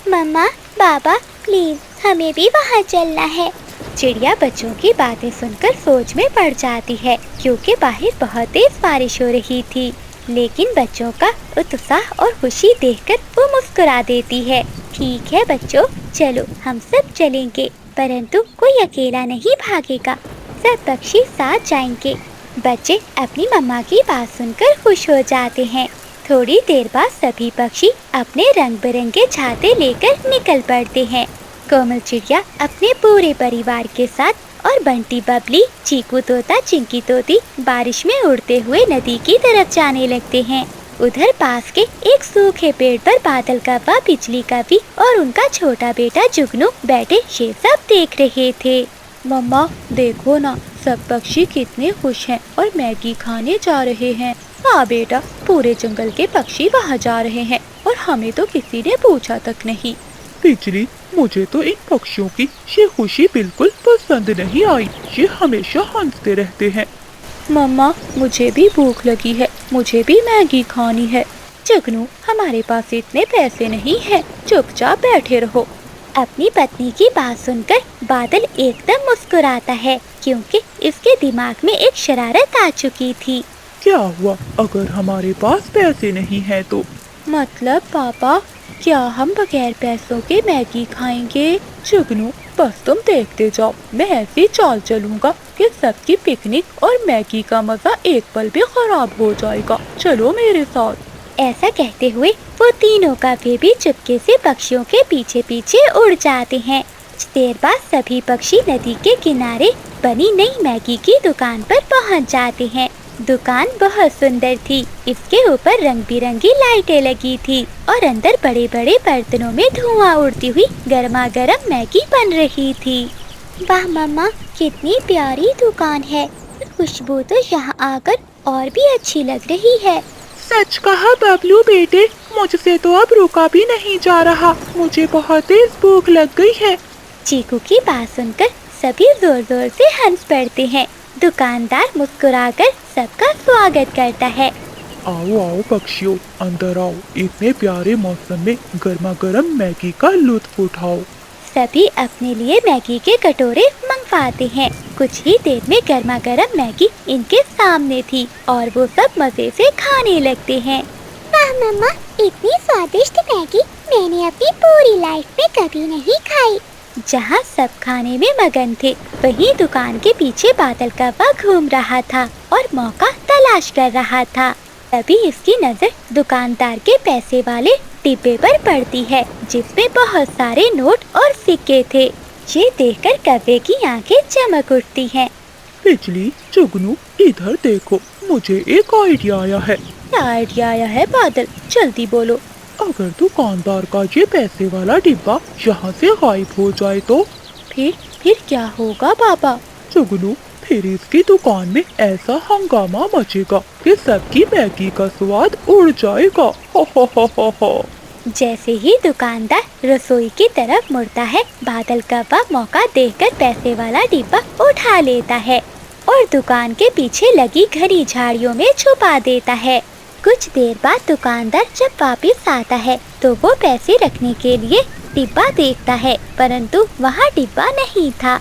Speaker 12: मम्मा पापा प्लीज हमें भी वहाँ चलना है।
Speaker 2: चिड़िया बच्चों की बातें सुनकर सोच में पड़ जाती है, क्योंकि बाहर बहुत तेज बारिश हो रही थी। लेकिन बच्चों का उत्साह और खुशी देखकर वो मुस्कुरा देती है। ठीक है बच्चों, चलो हम सब चलेंगे, परंतु कोई अकेला नहीं भागेगा, सब पक्षी साथ जाएंगे। बच्चे अपनी मम्मा की बात सुनकर खुश हो जाते हैं। थोड़ी देर बाद सभी पक्षी अपने रंग बिरंगे छाते लेकर निकल पड़ते हैं। कोमल चिड़िया अपने पूरे परिवार के साथ और बंटी बबली, चीकू तोता, चिंकी तोती बारिश में उड़ते हुए नदी की तरफ जाने लगते हैं। उधर पास के एक सूखे पेड़ पर बादल कौवा, बिजली कवि और उनका छोटा बेटा जुगनू बैठे ये सब देख रहे थे।
Speaker 10: मम्मा देखो ना, सब पक्षी कितने खुश हैं और मैगी खाने जा रहे हैं। हाँ बेटा, पूरे जंगल के पक्षी वहाँ जा रहे हैं और हमें तो किसी ने पूछा तक नहीं।
Speaker 11: बिजली, मुझे तो इन पक्षियों की ये खुशी बिल्कुल पसंद नहीं आई। ये हमेशा हंसते रहते हैं।
Speaker 10: मम्मा मुझे भी भूख लगी है, मुझे भी मैगी खानी है। जुगनू, हमारे पास इतने पैसे नहीं हैं, चुपचाप बैठे रहो।
Speaker 2: अपनी पत्नी की बात सुनकर बादल एकदम मुस्कुराता है, क्योंकि इसके दिमाग में एक शरारत आ चुकी थी।
Speaker 11: क्या हुआ अगर हमारे पास पैसे नहीं है तो?
Speaker 10: मतलब पापा, क्या हम बगैर पैसों के मैगी खाएंगे? जुगनू, बस तुम देखते जाओ, मैं ऐसी चाल चलूंगा कि सबकी पिकनिक और मैगी का मजा एक पल भी खराब हो जाएगा। चलो मेरे साथ।
Speaker 2: ऐसा कहते हुए वो तीनों कौवे भी चुपके से पक्षियों के पीछे पीछे उड़ जाते हैं। कुछ देर बाद सभी पक्षी नदी के किनारे बनी नई मैगी की दुकान पर पहुंच जाते हैं। दुकान बहुत सुंदर थी, इसके ऊपर रंग बिरंगी लाइटें लगी थी और अंदर बड़े बड़े बर्तनों में धुआं उड़ती हुई गर्मा गर्म मैगी बन रही थी।
Speaker 12: वाह मम्मा, कितनी प्यारी दुकान है। खुशबू तो यहाँ आकर और भी अच्छी लग रही है।
Speaker 11: सच कहा बबलू बेटे, मुझसे तो अब रुका भी नहीं जा रहा, मुझे बहुत तेज भूख लग गई है।
Speaker 2: चीकू की बात सुनकर सभी जोर जोर से हंस पड़ते हैं। दुकानदार मुस्कुराकर सबका स्वागत करता है।
Speaker 11: आओ आओ पक्षियों, अंदर आओ, इतने प्यारे मौसम में गर्मा गर्म मैगी का लुत्फ उठाओ।
Speaker 2: सभी अपने लिए मैगी के कटोरे मंगवाते हैं। कुछ ही देर में गर्मा गर्म मैगी इनके सामने थी और वो सब मजे से खाने लगते हैं।
Speaker 12: वाह मम्मा, इतनी स्वादिष्ट मैगी मैंने अपनी पूरी लाइफ में कभी नहीं खाई।
Speaker 2: जहाँ सब खाने में मगन थे, वहीं दुकान के पीछे बादल कौवा घूम रहा था और मौका तलाश कर रहा था। तभी इसकी नजर दुकानदार के पैसे वाले डिब्बे पर पड़ती है, जिसमें बहुत सारे नोट और सिक्के थे। ये देखकर कौवे की आंखें चमक उठती हैं।
Speaker 11: बिजली, जुगनू, इधर देखो, मुझे एक आइडिया आया है।
Speaker 10: क्या आइडिया आया है बादल? जल्दी बोलो।
Speaker 11: अगर दुकानदार का ये पैसे वाला डिब्बा यहाँ से गायब हो जाए तो?
Speaker 10: फिर क्या होगा पापा?
Speaker 11: जुगनू, फिर इसकी दुकान में ऐसा हंगामा मचेगा कि सबकी मैगी का स्वाद उड़ जाएगा। हो हो।
Speaker 2: जैसे ही दुकानदार रसोई की तरफ मुड़ता है, बादल कौवा मौका देखकर पैसे वाला डिब्बा उठा लेता है और दुकान के पीछे लगी घनी झाड़ियों में छुपा देता है। कुछ देर बाद दुकानदार जब वापस आता है तो वो पैसे रखने के लिए डिब्बा देखता है, परंतु वहाँ डिब्बा नहीं था।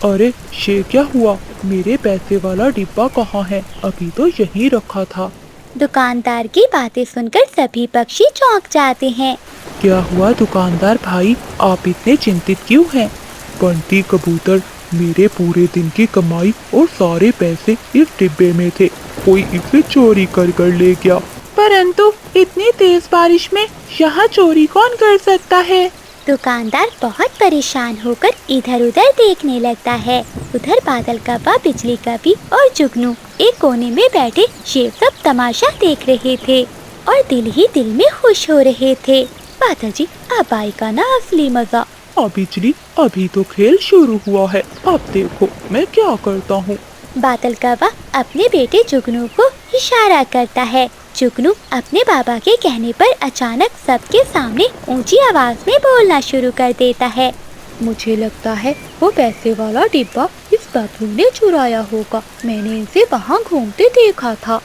Speaker 11: अरे ये क्या हुआ? मेरे पैसे वाला डिब्बा कहाँ है? अभी तो यहीं रखा था।
Speaker 2: दुकानदार की बातें सुनकर सभी पक्षी चौंक जाते हैं।
Speaker 11: क्या हुआ दुकानदार भाई, आप इतने चिंतित क्यों हैं? बंटी कबूतर, मेरे पूरे दिन की कमाई और सारे पैसे इस डिब्बे में थे, कोई इसे चोरी कर ले गया। परंतु इतनी तेज बारिश में यहाँ चोरी कौन कर सकता है?
Speaker 2: दुकानदार बहुत परेशान होकर इधर उधर देखने लगता है। उधर बादल कौवा, बिजली कवि और जुगनू एक कोने में बैठे ये सब तमाशा देख रहे थे और दिल ही दिल में खुश हो रहे थे। बादल जी, अब आएगा ना असली मजा।
Speaker 11: बिजली, अभी तो खेल शुरू हुआ है, अब देखो मैं क्या करता हूँ।
Speaker 2: बादल कौवा अपने बेटे जुगनू को इशारा करता है जुगनू अपने बाबा के कहने पर अचानक सबके सामने ऊंची आवाज में बोलना शुरू कर देता है।
Speaker 10: मुझे लगता है वो पैसे वाला डिब्बा इस बबलू ने चुराया होगा। मैंने इसे वहाँ घूमते देखा था।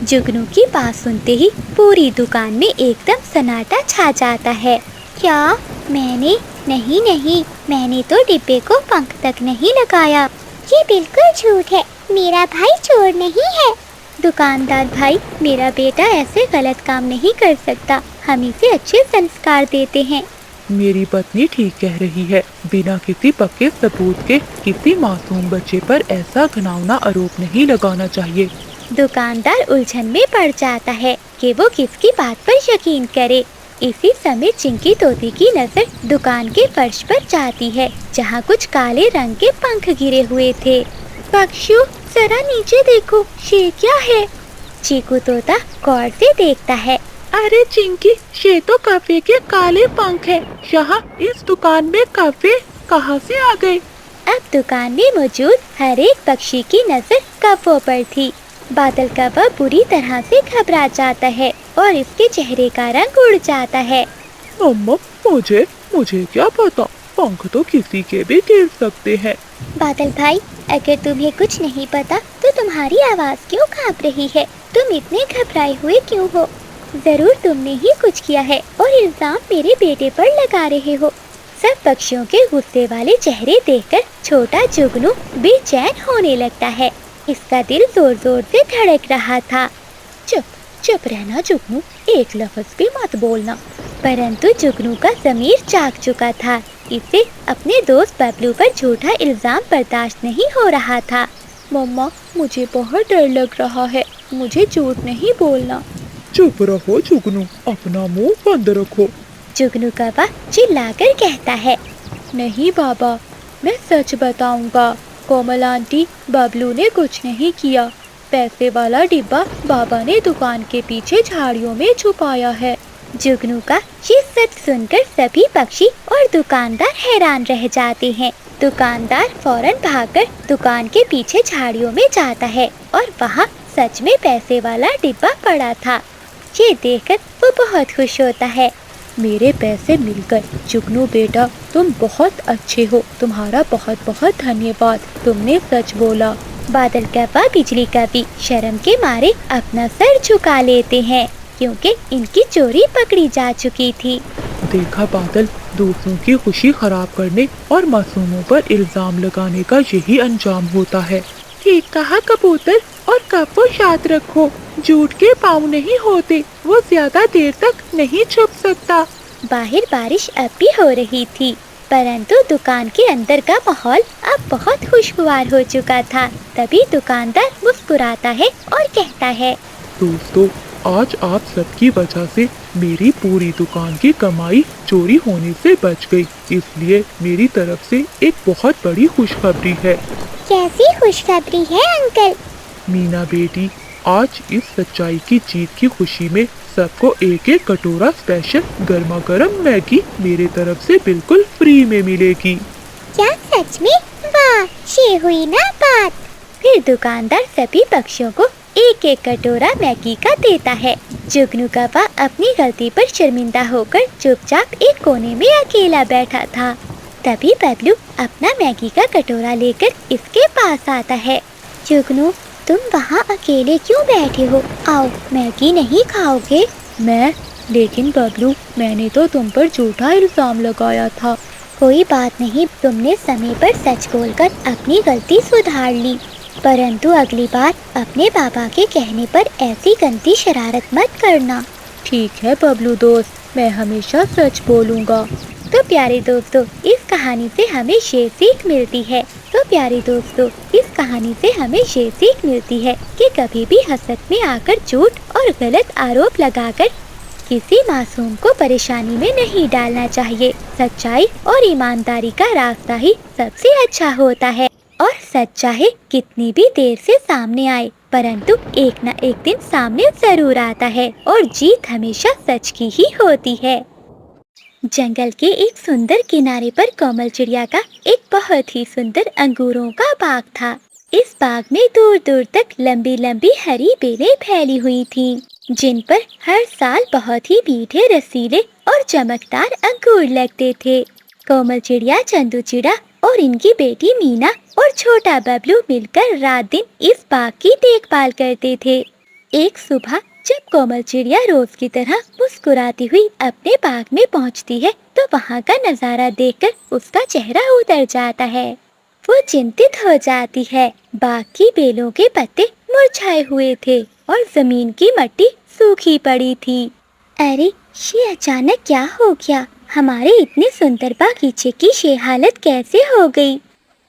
Speaker 2: जुगनू की बात सुनते ही पूरी दुकान में एकदम सन्नाटा छा जाता है। क्या मैंने? नहीं, मैंने तो डिब्बे को पंख तक नहीं लगाया।
Speaker 12: ये बिल्कुल झूठ है, मेरा भाई चोर नहीं है।
Speaker 2: दुकानदार भाई, मेरा बेटा ऐसे गलत काम नहीं कर सकता। हम इसे अच्छे संस्कार देते हैं।
Speaker 11: मेरी पत्नी ठीक कह रही है। बिना किसी पक्के सबूत के किसी मासूम बच्चे पर ऐसा घिनौना आरोप नहीं लगाना चाहिए।
Speaker 2: दुकानदार उलझन में पड़ जाता है कि वो किसकी बात पर यकीन करे। इसी समय चिंकी तोती की नजर दुकान के फर्श पर जाती है, जहाँ कुछ काले रंग के पंख गिरे हुए थे। पक्षियों, जरा नीचे देखो, ये क्या है? चीकू तोता गौर से देखता है।
Speaker 11: अरे चिंकी, ये तो कौवे के काले पंख है। यहाँ इस दुकान में कौवे कहाँ से आ गए?
Speaker 2: अब दुकान में मौजूद हर एक पक्षी की नजर कौवों पर थी। बादल कौवा बुरी तरह से घबरा जाता है और इसके चेहरे का रंग उड़ जाता है।
Speaker 11: अम्मा, मुझे क्या पता, पंख तो किसी के भी गिर सकते हैं।
Speaker 2: बादल भाई, अगर तुम्हें कुछ नहीं पता तो तुम्हारी आवाज क्यों कांप रही है? तुम इतने घबराए हुए क्यों हो? जरूर तुमने ही कुछ किया है और इल्जाम मेरे बेटे पर लगा रहे हो। सब पक्षियों के गुस्से वाले चेहरे देखकर छोटा जुगनू बेचैन होने लगता है। इसका दिल जोर जोर से धड़क रहा था।
Speaker 10: चुप रहना जुगनू, एक लफ्ज भी मत बोलना।
Speaker 2: परंतु जुगनू का ज़मीर जाग चुका था। इसे अपने दोस्त बबलू पर झूठा इल्जाम बर्दाश्त नहीं हो रहा था।
Speaker 10: मम्मा, मुझे बहुत डर लग रहा है। मुझे झूठ नहीं बोलना।
Speaker 11: चुप रहो जुगनू, अपना मुंह बंद रखो।
Speaker 2: जुगनू कौवा चिल्लाकर कहता है।
Speaker 10: नहीं बाबा, मैं सच बताऊंगा। कोमल आंटी, बबलू ने कुछ नहीं किया। पैसे वाला डिब्बा बाबा ने दुकान के पीछे झाड़ियों में छुपाया है।
Speaker 2: जुगनू का ये सच सुनकर सभी पक्षी और दुकानदार हैरान रह जाते हैं। दुकानदार फौरन भागकर दुकान के पीछे झाड़ियों में जाता है और वहाँ सच में पैसे वाला डिब्बा पड़ा था। ये देखकर वो बहुत खुश होता है।
Speaker 10: मेरे पैसे मिल गए। जुगनू बेटा, तुम बहुत अच्छे हो। तुम्हारा बहुत बहुत धन्यवाद। तुमने सच बोला।
Speaker 2: बादल कौवा, बिजली कौवी शर्म के मारे अपना सर झुका लेते हैं, क्योंकि इनकी चोरी पकड़ी जा चुकी थी।
Speaker 11: देखा बादल, दूसरों की खुशी खराब करने और मासूमों पर इल्जाम लगाने का यही अंजाम होता है। ठीक कहा कबूतर, और कौवों याद रखो, झूठ के पाँव नहीं होते, वो ज्यादा देर तक नहीं छुप सकता।
Speaker 2: बाहर बारिश अब भी हो रही थी, परंतु दुकान के अंदर का माहौल अब बहुत खुशगवार हो चुका था। तभी दुकानदार मुस्कुराता है और कहता है,
Speaker 11: दोस्तों, आज आप सबकी वजह से मेरी पूरी दुकान की कमाई चोरी होने से बच गई। इसलिए मेरी तरफ से एक बहुत बड़ी खुशखबरी है।
Speaker 12: कैसी खुशखबरी है अंकल?
Speaker 11: मीना बेटी, आज इस सच्चाई की जीत की खुशी में सबको एक एक कटोरा स्पेशल गर्मा गर्म मैगी मेरे तरफ से बिल्कुल फ्री में मिलेगी।
Speaker 12: क्या सच में? वाह, ये हुई ना बात।
Speaker 2: फिर दुकानदार सभी पक्षियों को एक एक कटोरा मैगी का देता है। जुगनू कौवा अपनी गलती पर शर्मिंदा होकर चुपचाप एक कोने में अकेला बैठा था। तभी बबलू अपना मैगी का कटोरा लेकर इसके पास आता है। जुगनू, तुम वहाँ अकेले क्यों बैठे हो? आओ, मैगी नहीं खाओगे?
Speaker 10: लेकिन बबलू, मैंने तो तुम पर झूठा इल्जाम लगाया था।
Speaker 2: कोई बात नहीं, तुमने समय पर सच बोलकर अपनी गलती सुधार ली। परंतु अगली बार अपने पापा के कहने पर ऐसी गंदी शरारत मत करना।
Speaker 10: ठीक है बबलू दोस्त, मैं हमेशा सच बोलूँगा।
Speaker 2: तो प्यारे दोस्तों, इस कहानी से हमें ये सीख मिलती है कि कभी भी हसरत में आकर झूठ और गलत आरोप लगाकर किसी मासूम को परेशानी में नहीं डालना चाहिए। सच्चाई और ईमानदारी का रास्ता ही सबसे अच्छा होता है और सच चाहे कितनी भी देर से सामने आए, परंतु एक न एक दिन सामने जरूर आता है और जीत हमेशा सच की ही होती है। जंगल के एक सुंदर किनारे पर कोमल चिड़िया का एक बहुत ही सुंदर अंगूरों का बाग था। इस बाग में दूर दूर तक लंबी लंबी हरी बेलें फैली हुई थीं। जिन पर हर साल बहुत ही मीठे, रसीले और चमकदार अंगूर लगते थे। कोमल चिड़िया, चंदू चिड़ा और इनकी बेटी मीना और छोटा बबलू मिलकर रात दिन इस बाग की देखभाल करते थे। एक सुबह जब कोमल चिड़िया रोज की तरह मुस्कुराती हुई अपने बाग में पहुंचती है, तो वहां का नजारा देखकर उसका चेहरा उतर जाता है। वो चिंतित हो जाती है। बाग की बेलों के पत्ते मुरझाए हुए थे और जमीन की मिट्टी सूखी पड़ी थी। अरे, ये अचानक क्या हो गया? हमारे इतने सुंदर बगीचे की ये हालत कैसे हो गई?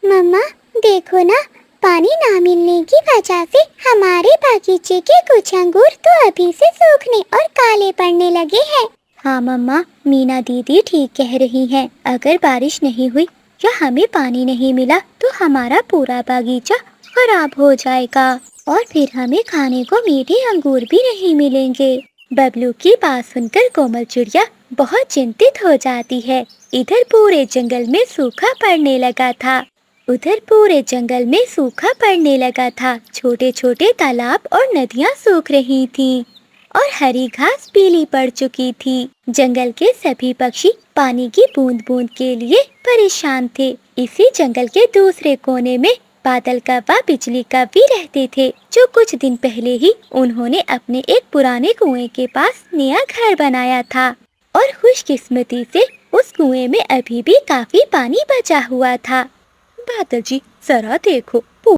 Speaker 12: मम्मा देखो ना, पानी ना मिलने की वजह से हमारे बगीचे के कुछ अंगूर तो अभी से सूखने और काले पड़ने लगे हैं।
Speaker 2: हाँ मम्मा, मीना दीदी ठीक कह रही हैं। अगर बारिश नहीं हुई या हमें पानी नहीं मिला तो हमारा पूरा बगीचा खराब हो जाएगा और फिर हमें खाने को मीठे अंगूर भी नहीं मिलेंगे। बबलू की बात सुनकर कोमल चिड़िया बहुत चिंतित हो जाती है। इधर पूरे जंगल में सूखा पड़ने लगा था। छोटे छोटे तालाब और नदियाँ सूख रही थीं और हरी घास पीली पड़ चुकी थी। जंगल के सभी पक्षी पानी की बूंद बूंद के लिए परेशान थे। इसी जंगल के दूसरे कोने में बादल कौवा, बिजली कौवी रहते थे, जो कुछ दिन पहले ही उन्होंने अपने एक पुराने कुएं के पास नया घर बनाया था और खुशकिस्मती से उस कुएं में अभी भी काफी पानी बचा हुआ था।
Speaker 6: बादल जी, जरा देखो,